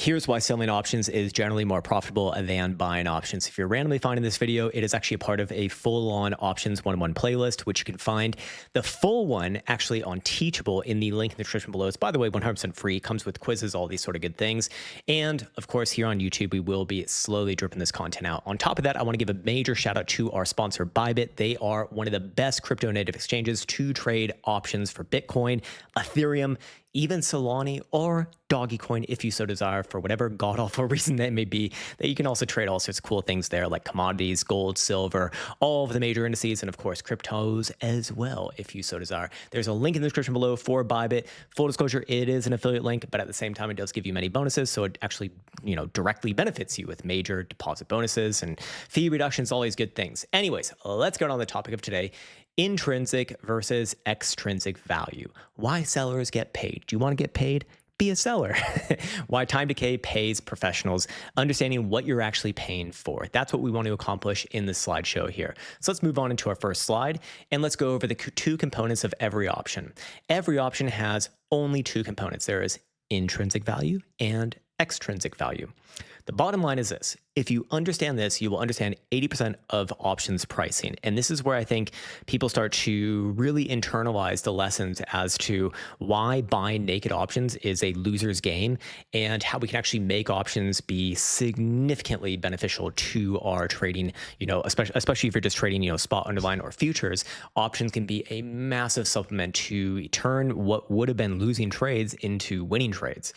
Here's why selling options is generally more profitable than buying options. If you're randomly finding this video, it is actually a part of a full-on options one-on-one playlist, which you can find the full one actually on Teachable in the link in the description below. It's, by the way, 100% free, comes with quizzes, all these sort of good things. And of course, here on YouTube, we will be slowly dripping this content out. On top of that, I want to give a major shout out to our sponsor, ByBit. They are one of the best crypto native exchanges to trade options for Bitcoin, Ethereum, even Solana or Dogecoin if you so desire, for whatever god-awful reason that may be. That you can also trade all sorts of cool things there, like commodities, gold, silver, all of the major indices, and of course cryptos as well if you so desire. There's a link in the description below for ByBit. Full disclosure, it is an affiliate link, but at the same time it does give you many bonuses, so it actually, you know, directly benefits you with major deposit bonuses and fee reductions, all these good things. Anyways, let's get on the topic of today. Intrinsic versus extrinsic value. Why sellers get paid. Do you want to get paid? Be a seller. Why time decay pays professionals. Understanding what you're actually paying for. That's what we want to accomplish in this slideshow here. So let's move on into our first slide and let's go over the two components of every option. Every option has only two components. There is intrinsic value and extrinsic value. The bottom line is this. If you understand this, you will understand 80% of options pricing. And this is where I think people start to really internalize the lessons as to why buying naked options is a loser's game and how we can actually make options be significantly beneficial to our trading, you know, especially if you're just trading, you know, spot, underlying, or futures. Options can be a massive supplement to turn what would have been losing trades into winning trades.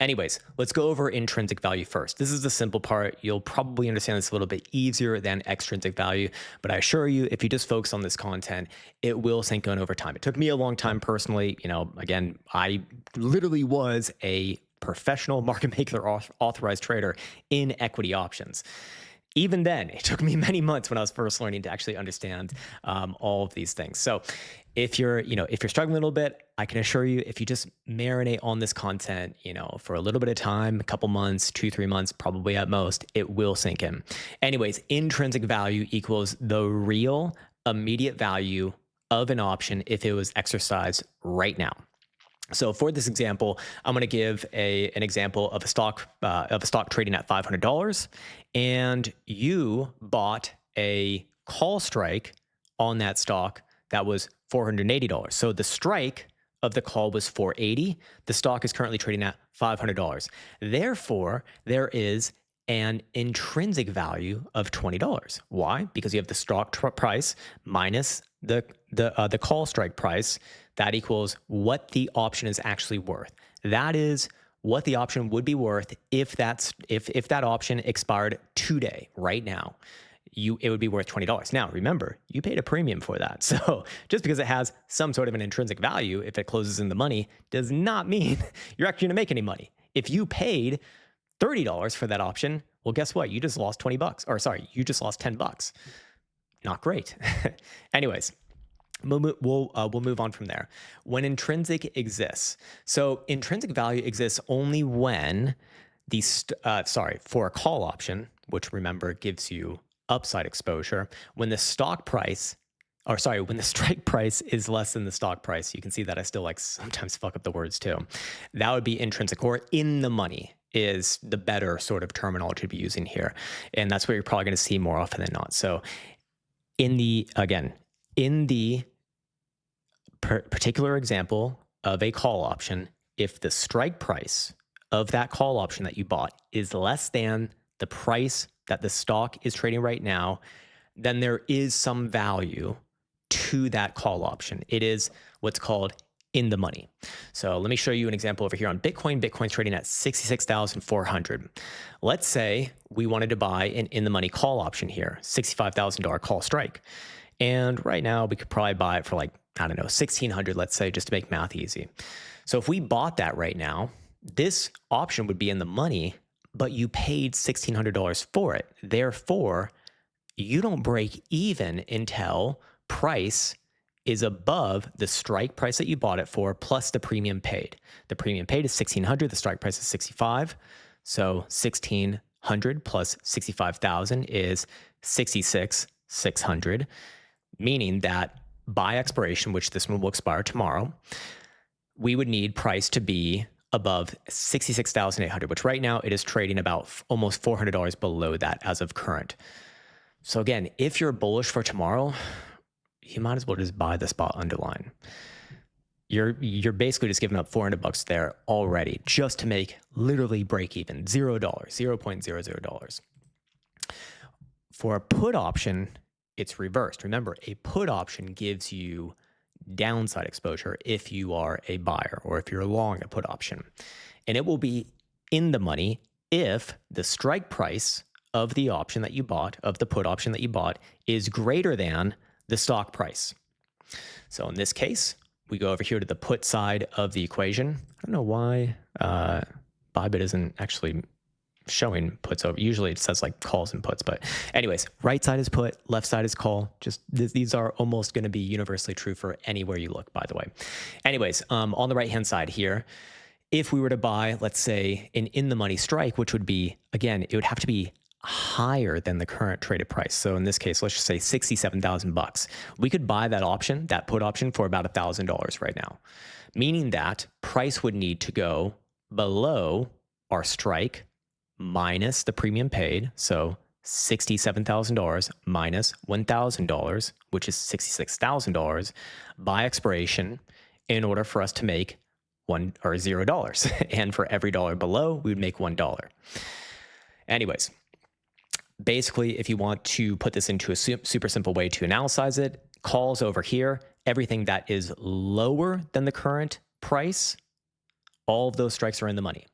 Anyways, let's go over intrinsic value first. This is the simple part. You'll probably understand this a little bit easier than extrinsic value, but I assure you, if you just focus on this content, it will sink in over time. It took me a long time personally. You know, again, I literally was a professional market maker, authorized trader in equity options. Even then, it took me many months when I was first learning to actually understand all of these things. So if you're struggling a little bit, I can assure you, if you just marinate on this content, you know, for a little bit of time, a couple months, 2-3 months, probably at most, it will sink in. Anyways, intrinsic value equals the real immediate value of an option if it was exercised right now. So for this example, I'm going to give an example of a stock trading at $500, and you bought a call strike on that stock that was $480. So the strike of the call was $480. The stock is currently trading at $500. Therefore, there is an intrinsic value of $20. Why? Because you have the stock price minus the call strike price. That equals what the option is actually worth. That is what the option would be worth if that option expired today, right now. It would be worth $20. Now, remember, you paid a premium for that. So just because it has some sort of an intrinsic value, if it closes in the money, does not mean you're actually going to make any money. If you paid $30 for that option, well, guess what? You just lost 20 bucks. Or sorry, you just lost 10 bucks. Not great. Anyways, we'll move on from there. When intrinsic exists, so intrinsic value exists only when for a call option, which remember gives you upside exposure, when the strike price is less than the stock price. You can see that I still like sometimes fuck up the words too. That would be intrinsic, or in the money is the better sort of terminology to be using here. And that's what you're probably going to see more often than not. So in the particular example of a call option, if the strike price of that call option that you bought is less than the price that the stock is trading right now, then there is some value to that call option. It is what's called in the money. So let me show you an example over here on Bitcoin. Bitcoin's trading at 66,400. Let's say we wanted to buy an in the money call option here, $65,000 call strike. And right now we could probably buy it for like, I don't know, 1,600, let's say, just to make math easy. So if we bought that right now, this option would be in the money, but you paid $1,600 for it. Therefore, you don't break even until price is above the strike price that you bought it for plus the premium paid. The premium paid is 1,600, the strike price is 65. So 1,600 plus 65,000 is 66,600, meaning that by expiration, which this one will expire tomorrow, we would need price to be above 66,800, which right now it is trading about almost $400 below that as of current. So again, if you're bullish for tomorrow, you might as well just buy the spot underline. You're basically just giving up $400 there already just to make literally break even, $0, $0.00. For a put option, it's reversed. Remember, a put option gives you downside exposure if you are a buyer or if you're long a put option. And it will be in the money if the strike price of the option that you bought, of the put option that you bought, is greater than the stock price. So in this case, we go over here to the put side of the equation. I don't know why ByBit isn't actually showing puts over. Usually it says like calls and puts, but anyways, right side is put, left side is call. Just these are almost going to be universally true for anywhere you look, by the way. Anyways, on the right hand side here, if we were to buy, let's say, an in the money strike, which would be, again, it would have to be higher than the current traded price. So in this case, let's just say $67,000. We could buy that option, that put option, for about $1,000 right now, meaning that price would need to go below our strike minus the premium paid. So $67,000 minus $1,000, which is $66,000 by expiration, in order for us to make $0. And for every dollar below, we would make $1. Anyways, basically, if you want to put this into a super simple way to analyze it, calls over here, everything that is lower than the current price, all of those strikes are in the money.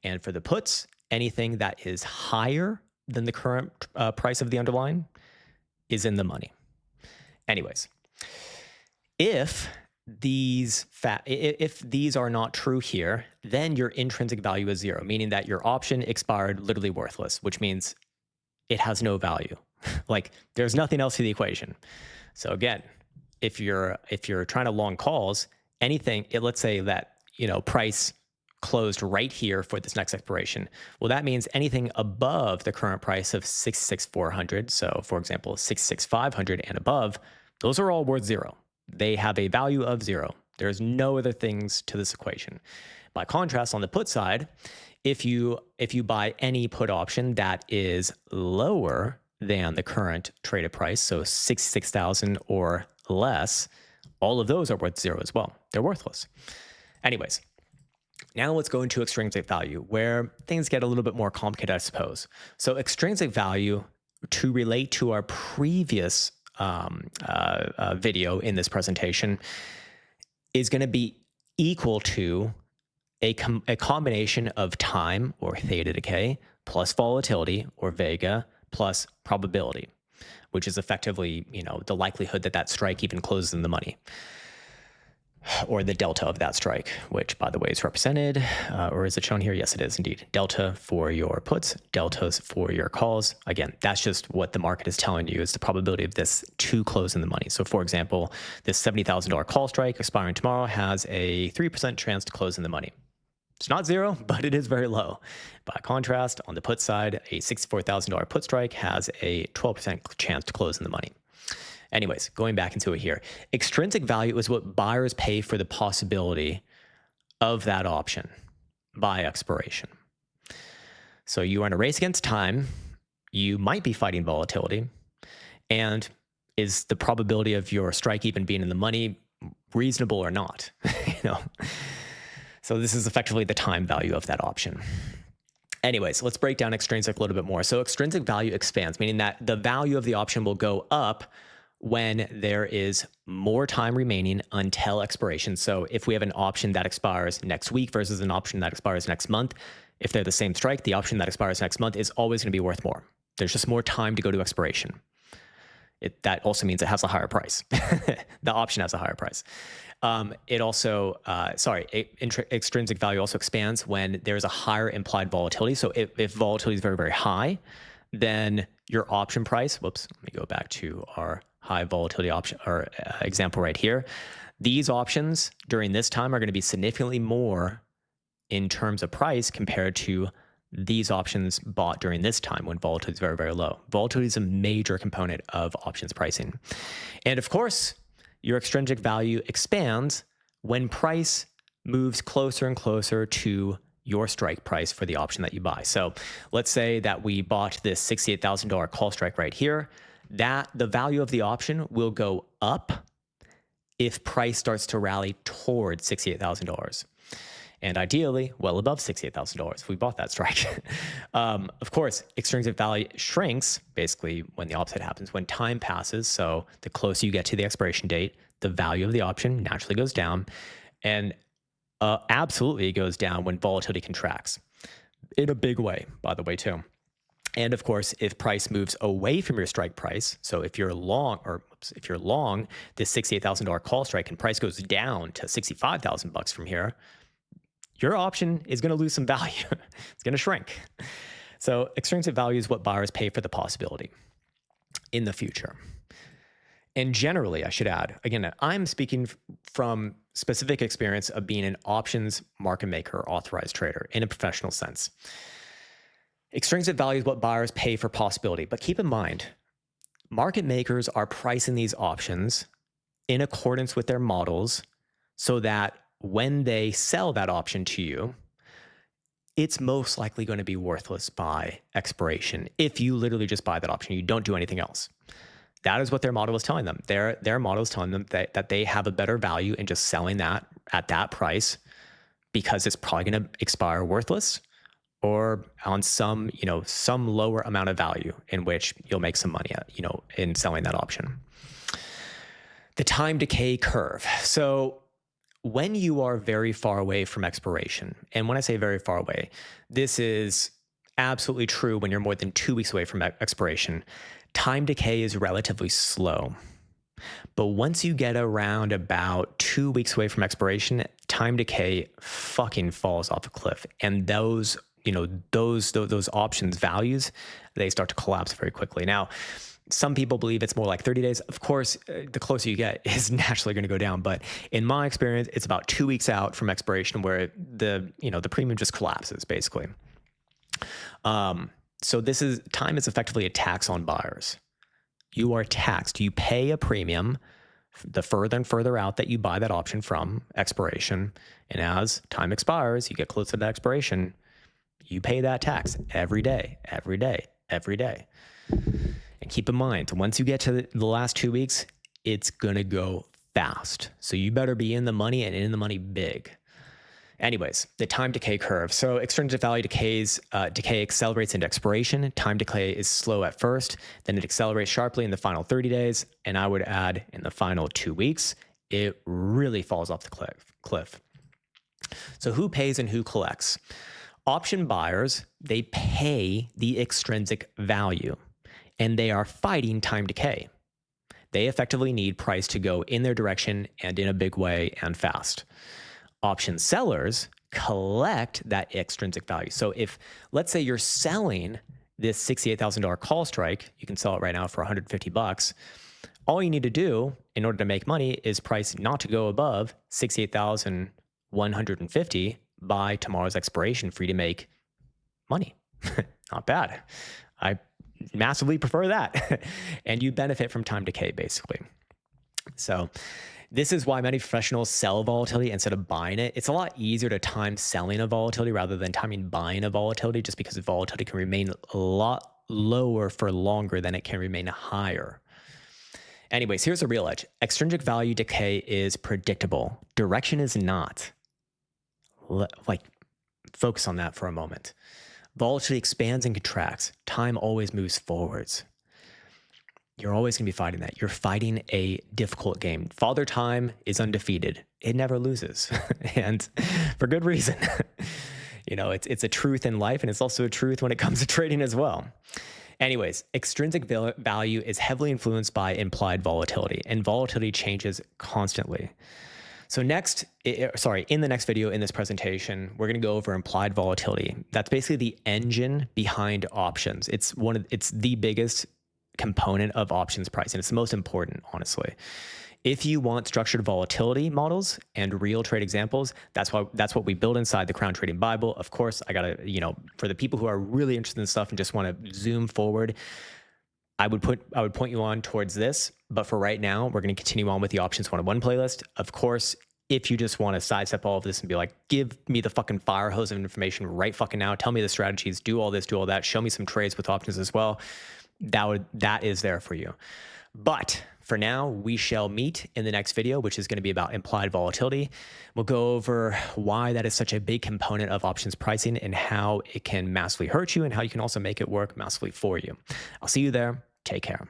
And for the puts, anything that is higher than the current price of the underlying is in the money. Anyways, if these are not true here, then your intrinsic value is 0, meaning that your option expired literally worthless, which means it has no value. Like there's nothing else to the equation. So again, if you're trying to long calls, anything, let's say that, price closed right here for this next expiration. Well, that means anything above the current price of 66,400. So for example, 66,500 and above, those are all worth 0. They have a value of 0. There's no other things to this equation. By contrast, on the put side, if you buy any put option that is lower than the current traded price, so 66,000 or less, all of those are worth 0 as well. They're worthless. Anyways, now let's go into extrinsic value, where things get a little bit more complicated, I suppose. So extrinsic value, to relate to our previous video in this presentation, is going to be equal to a combination of time, or theta decay, plus volatility, or vega, plus probability, which is effectively, the likelihood that that strike even closes in the money, or the delta of that strike, which, by the way, is represented, or is it shown here? Yes, it is indeed. Delta for your puts, deltas for your calls. Again, that's just what the market is telling you is the probability of this to close in the money. So for example, this $70,000 call strike expiring tomorrow has a 3% chance to close in the money. It's not 0, but it is very low. By contrast, on the put side, a $64,000 put strike has a 12% chance to close in the money. Anyways, going back into it here, extrinsic value is what buyers pay for the possibility of that option by expiration. So you are in a race against time, you might be fighting volatility, and is the probability of your strike even being in the money reasonable or not? So this is effectively the time value of that option. Anyways, let's break down extrinsic a little bit more. So extrinsic value expands, meaning that the value of the option will go up when there is more time remaining until expiration. So if we have an option that expires next week versus an option that expires next month, if they're the same strike, the option that expires next month is always going to be worth more. There's just more time to go to expiration. That also means it has a higher price. The option has a higher price. It also, extrinsic value also expands when there's a higher implied volatility. So if volatility is very, very high, then your option price, let me go back to our high volatility option or example right here. These options during this time are going to be significantly more in terms of price compared to these options bought during this time when volatility is very, very low. Volatility is a major component of options pricing. And of course, your extrinsic value expands when price moves closer and closer to your strike price for the option that you buy. So let's say that we bought this $68,000 call strike right here, that the value of the option will go up if price starts to rally towards $68,000. And ideally, well above $68,000 if we bought that strike. Of course, extrinsic value shrinks basically when the opposite happens, when time passes. So the closer you get to the expiration date, the value of the option naturally goes down. And absolutely it goes down when volatility contracts in a big way, by the way, too. And of course, if price moves away from your strike price, so if you're long, this $68,000 call strike and price goes down to $65,000 from here, your option is going to lose some value. It's going to shrink. So extrinsic value is what buyers pay for the possibility in the future. And generally, I should add, again, I'm speaking from specific experience of being an options market maker, authorized trader in a professional sense. Extrinsic value is what buyers pay for possibility. But keep in mind, market makers are pricing these options in accordance with their models so that when they sell that option to you, it's most likely going to be worthless by expiration if you literally just buy that option. You don't do anything else. That is what their model is telling them. Their model is telling them that they have a better value in just selling that at that price because it's probably going to expire worthless or on some lower amount of value in which you'll make some money in selling that option. The time decay curve. So when you are very far away from expiration, and when I say very far away, this is absolutely true when you're more than 2 weeks away from expiration, time decay is relatively slow. But once you get around about 2 weeks away from expiration, time decay fucking falls off a cliff. And those options values, they start to collapse very quickly. Now, some people believe it's more like 30 days. Of course, the closer you get is naturally going to go down. But in my experience, it's about 2 weeks out from expiration where the premium just collapses basically. So time is effectively a tax on buyers. You are taxed. You pay a premium the further and further out that you buy that option from expiration. And as time expires, you get closer to the expiration, you pay that tax every day, every day, every day. And keep in mind, once you get to the last 2 weeks, it's going to go fast. So you better be in the money and in the money big. Anyways, the time decay curve. So extrinsic value decay accelerates into expiration. Time decay is slow at first, then it accelerates sharply in the final 30 days. And I would add in the final 2 weeks, it really falls off the cliff. So who pays and who collects? Option buyers, they pay the extrinsic value and they are fighting time decay. They effectively need price to go in their direction and in a big way and fast. Option sellers collect that extrinsic value. So if, let's say you're selling this $68,000 call strike, you can sell it right now for $150. All you need to do in order to make money is price not to go above $68,150 by tomorrow's expiration for you to make money. Not bad. I massively prefer that. And you benefit from time decay, basically. So this is why many professionals sell volatility instead of buying it. It's a lot easier to time selling a volatility rather than timing buying a volatility, just because volatility can remain a lot lower for longer than it can remain higher. Anyways, here's the real edge. Extrinsic value decay is predictable. Direction is not. Focus on that for a moment. Volatility expands and contracts. Time always moves forwards. You're always going to be fighting that. You're fighting a difficult game. Father Time is undefeated. It never loses. And for good reason. It's a truth in life, and it's also a truth when it comes to trading as well. Anyways, extrinsic value is heavily influenced by implied volatility, and volatility changes constantly. So in the next video in this presentation, we're going to go over implied volatility. That's basically the engine behind options. It's the biggest component of options pricing. It's the most important, honestly. If you want structured volatility models and real trade examples, that's what we build inside the Crown Trading Bible. Of course, I gotta, for the people who are really interested in stuff and just want to zoom forward, I would point you on towards this. But for right now, we're going to continue on with the Options 101 playlist. Of course, if you just want to sidestep all of this and be like, give me the fucking fire hose of information right fucking now, tell me the strategies, do all this, do all that, show me some trades with options as well, that is there for you. But for now, we shall meet in the next video, which is going to be about implied volatility. We'll go over why that is such a big component of options pricing and how it can massively hurt you and how you can also make it work massively for you. I'll see you there. Take care.